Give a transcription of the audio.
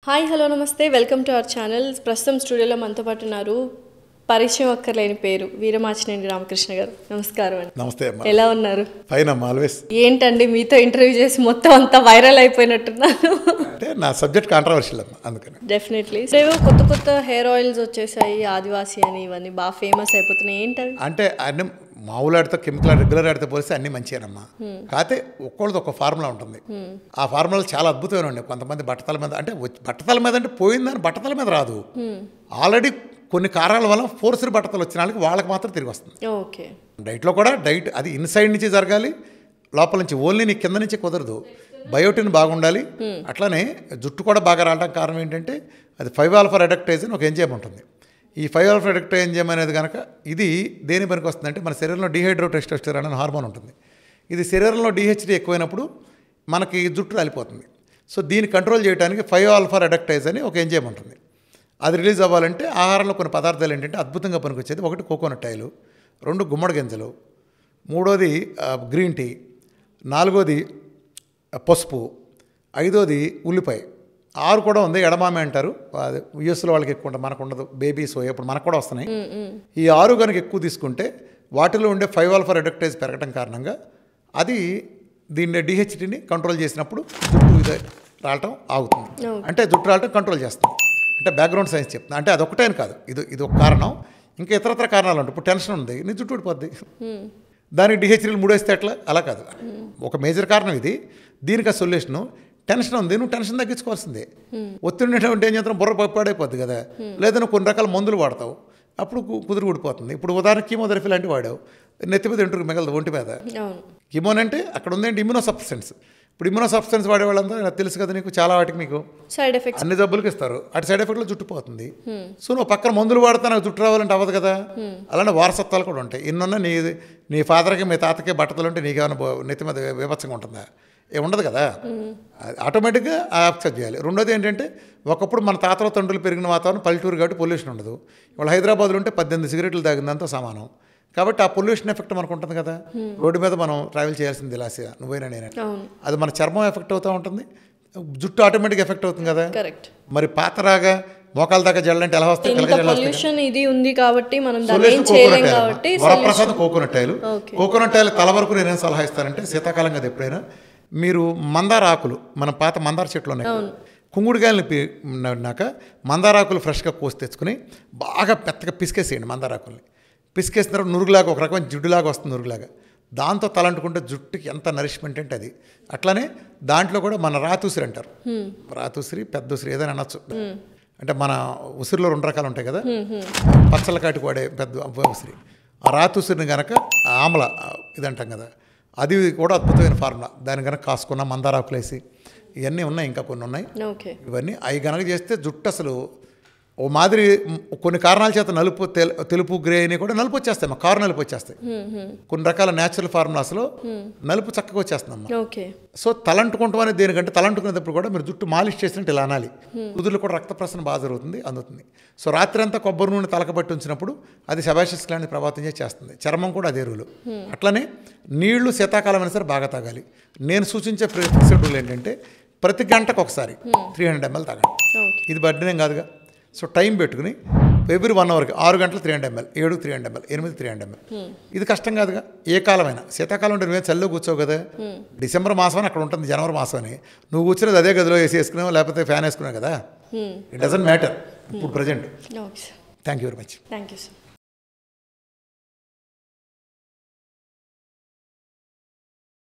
Hi hello నమస్తే welcome to our channel. ప్రస్తుతం స్టూడియోలో మనతో పాటు ఉన్నారు పరిచయం అక్కర్లేని పేరు వీరమాచినేని రామకృష్ణ గారు. నమస్కారం అండి. నమస్తే అమ్మా. ఎలా ఉన్నారు? ఫైన్ అమ్మా, ఆల్వేస్. ఏంటండి మీతో ఇంటర్వ్యూ చేసి మొత్తం అంతా వైరల్ అయిపోయినట్టున్నారు. అంటే నా సబ్జెక్ట్ కాంట్రవర్షియల్ అమ్మా, అందుకని. డెఫినెట్లీ. ఏవో కొత్త కొత్త హెయిర్ ఆయిల్స్ వచ్చేసాయి, ఆదివాసి అని, ఇవన్నీ బాగా ఫేమస్ అయిపోతున్నాయి. ఏంటవి? అంటే అన్ని మామూలు ఆడితే కెమికల్ రెగ్యులర్ ఆడితే పోలిస్తే అన్ని మంచిగానమ్మా. కాకపోతే ఒక్కళ్ళది ఒక ఫార్ములా ఉంటుంది. ఆ ఫార్ములా చాలా అద్భుతమైన ఉండే. కొంతమంది బట్టతల మీద అంటే బట్టతల మీద అంటే పోయిందని బట్టతల మీద రాదు, ఆల్రెడీ కొన్ని కారణాల వల్ల ఫోర్స్డ్ బట్టతలు వచ్చిన వాళ్ళకి మాత్రం తిరిగి వస్తుంది. ఓకే. డైట్లో కూడా డైట్ అది ఇన్సైడ్ నుంచి జరగాలి, లోపల నుంచి. ఓన్లీ నీ కింద నుంచి కుదరదు. బయోటిన్ బాగుండాలి. అట్లానే జుట్టు కూడా బాగా రావడానికి కారణం ఏంటంటే అది 5-ఆల్ఫా రెడక్టేజ్ అని ఒక ఎంజైమ్ ఉంటుంది. ఈ 5-ఆల్ఫా రెడక్టేజ్ ఎంజైమ్ అనేది కనుక ఇది దేని పనికి వస్తుందంటే మన శరీరంలో డీహైడ్రోటెస్టోస్టెరాన్ అనే హార్మోన్ ఉంటుంది. ఇది శరీరంలో DHT ఎక్కువైనప్పుడు మనకి జుట్టు రాలిపోతుంది. సో దీన్ని కంట్రోల్ చేయడానికి 5-ఆల్ఫా రెడక్టేజ్ అని ఒక ఎంజైమ్ ఉంటుంది. అది రిలీజ్ అవ్వాలంటే ఆహారంలో కొన్ని పదార్థాలు ఏంటంటే అద్భుతంగా పనికొచ్చేది. ఒకటి కోకోనట్ ఆయిల్, 2 గుమ్మడి గింజలు, 3వది గ్రీన్ టీ, 4వది పసుపు, 5వది ఉల్లిపాయ, 6 కూడా ఉంది ఎడమామి అంటారు. అది యూఎస్లో వాళ్ళకి ఎక్కువ ఉంటుంది, మనకు ఉండదు. బేబీస్ ఇప్పుడు మనకు కూడా వస్తున్నాయి. ఈ 6 కనుక ఎక్కువ తీసుకుంటే వాటిలో ఉండే 5-ఆల్ఫా రెడక్టేజ్ పెరగడం కారణంగా అది దీన్ని DHTని కంట్రోల్ చేసినప్పుడు జుట్టు ఇది రావటం ఆగుతుంది. అంటే జుట్టు రావటం కంట్రోల్ చేస్తుంది. అంటే బ్యాక్గ్రౌండ్ సైన్స్ చెప్తుంది. అంటే అదొకటే అని కాదు, ఇది ఒక కారణం. ఇంకా ఇతరత్ర కారణాలు ఉంటాయి. ఇప్పుడు టెన్షన్ ఉంది, నీ జుట్టు ఊడిపోద్ది. దానికి DHTలు 3 వేస్తే ఎట్లా? అలా కాదు. ఒక మేజర్ కారణం ఇది. దీనికి ఆ సొల్యూషను టెన్షన్ ఉంది, నువ్వు టెన్షన్ తగ్గించుకోవాల్సిందే. ఒత్తిడి ఉంటే ఏం చేస్తాం, బుర్ర పాడైపోద్ది కదా. లేదా నువ్వు కొన్ని రకాల మందులు వాడతావు, అప్పుడు కుదురు ఊడిపోతుంది. ఇప్పుడు ఉదాహరణకి కీమోథెరపీ లాంటివి వాడావు, నెత్తి మీద ఎంట్రుకు మిగలదు ఒంటి మీద. కీమోన్ అంటే అక్కడ ఉందేంటి ఇమ్యూనో సబ్స్టెన్స్. ఇప్పుడు ఇమ్యూనో సబ్స్టెన్స్ వాడేవాళ్ళంతా నాకు తెలుసు కదా, నీకు చాలా వాటికి మీకు సైడ్ ఎఫెక్ట్స్ అన్ని జబ్బులకి ఇస్తారు. అటు సైడ్ ఎఫెక్ట్లో జుట్టు పోతుంది. సో నువ్వు పక్కన మందులు వాడితే నాకు జుట్టు రావాలంటే అవ్వదు కదా. అలానే వారసత్వాలు కూడా ఉంటాయి. ఇన్నున్న నీ ఫాదర్కి మీ తాతకి బట్టలు ఉంటే నీకేమైనా నెత్తి మీద విభత్సంగా ఉంటుందా? ఉండదు కదా. ఆటోమేటిక్గా యాక్సెప్ట్ చేయాలి. రెండోది ఏంటంటే ఒకప్పుడు మన తాతల తండ్రులు పెరిగిన వాతావరణం పల్లెటూరు కాబట్టి పొల్యూషన్ ఉండదు. ఇవాళ హైదరాబాద్లో ఉంటే 18 సిగరెట్లు తాగిందంతా సమానం. కాబట్టి ఆ పొల్యూషన్ ఎఫెక్ట్ మనకు ఉంటుంది కదా. రోడ్డు మీద మనం ట్రావెల్ చేయాల్సింది లాస్గా నువ్వైనా నేనే. అది మన చర్మం ఎఫెక్ట్ అవుతూ ఉంటుంది, జుట్టు ఆటోమేటిక్ ఎఫెక్ట్ అవుతుంది కదా. మరి పాతరాగా మోకాల దాకా జల్లంటే ఎలా వస్తాయి? ఇది ఉంది కాబట్టి మనం దాన్ని ఏం చేయలేం కాబట్టి వరప్రసాదం కోకోనట్ ఆయిల్. కోకోనట్ ఆయిల్ తల వరకు నేనేం సలహా ఇస్తానంటే శీతాకాలం కదా, ఎప్పుడైనా మీరు మందార ఆకులు, మన పాత మందార చెట్లు ఉన్నాయి, కుంగుడుగాయలని నాక మందార ఆకులు ఫ్రెష్గా కోసి తెచ్చుకుని బాగా మెత్తగా పిసికేసేయండి. మందార ఆకుల్ని పిసికేసిన తర్వాత నురుగులాగా ఒక రకమైన జిడ్డులాగా వస్తుంది, నురుగులాగా. దాంతో తలంటుకుంటే జుట్టుకి ఎంత నరిష్మెంట్ అంటే అది. అట్లానే దాంట్లో కూడా మన రాతుసిరి అంటారు, రాతుసిరి పెద్ద ఉసిరి ఏదైనా అనొచ్చు. అంటే మన ఉసిరిలో 2 రకాలు ఉంటాయి కదా, పచ్చల కాటికి వాడే పెద్ద ఉసిరి. ఆ రాతుసిరిని కనుక ఆమల ఇదంటాం కదా, అది కూడా అద్భుతమైన ఫార్ములా. దాని కనుక కాసుకున్న మందారాకులు వేసి ఇవన్నీ ఉన్నాయి, ఇంకా కొన్ని ఉన్నాయి. ఇవన్నీ అవి కనుక చేస్తే జుట్టు అసలు ఓ మాదిరి కొన్ని కారణాల చేత నలుపు తెలుపు గ్రే అని కూడా నలుపు వచ్చేస్తాయి. మా కారు నలుపు వచ్చేస్తాయి. కొన్ని రకాల న్యాచురల్ ఫార్ములాస్లో నలుపు చక్కగా వచ్చేస్తుందమ్మా. సో తలంటుకుంటాం అనేది దేనికంటే తలంటుకునేటప్పుడు కూడా మీరు జుట్టు మాలిష్ చేసినట్టు ఇలా అనాలి. కుదురులో కూడా రక్త ప్రసరణ బాగా జరుగుతుంది, అందుతుంది. సో రాత్రి అంతా కొబ్బరి నూనె తలకబట్టి ఉంచినప్పుడు అది సెబాషియస్ గ్లాండ్ ప్రభావితం చేస్తుంది. చర్మం కూడా అదే రూలు. అట్లనే నీళ్లు శీతాకాలం అయినా సరే బాగా తాగాలి. నేను సూచించే ఫిక్స్డ్ రూల్ ఏంటంటే ప్రతి గంటకు ఒకసారి 300 ml తాగండి. ఇది బడ్డీనేం కాదుగా. సో టైం పెట్టుకుని ఎవ్రీ 1 అవర్కి 6 గంటలు 300 ml, 7 300 ml, 8 300 ml. ఇది కష్టం కాదుగా. ఏ కాలమైనా శీతాకాలం ఉంటే నువ్వే చల్లో కూర్చోవు కదా. డిసెంబర్ మాసం అని అక్కడ ఉంటుంది, జనవరి మాసం అని నువ్వు కూర్చునేది అదే గదిలో ఏసీ వేసుకున్నావు లేకపోతే ఫ్యాన్ వేసుకున్నావు కదా. ఇట్ డజంట్ మ్యాటర్ ఇప్పుడు present. Thank you very much. Thank you sir.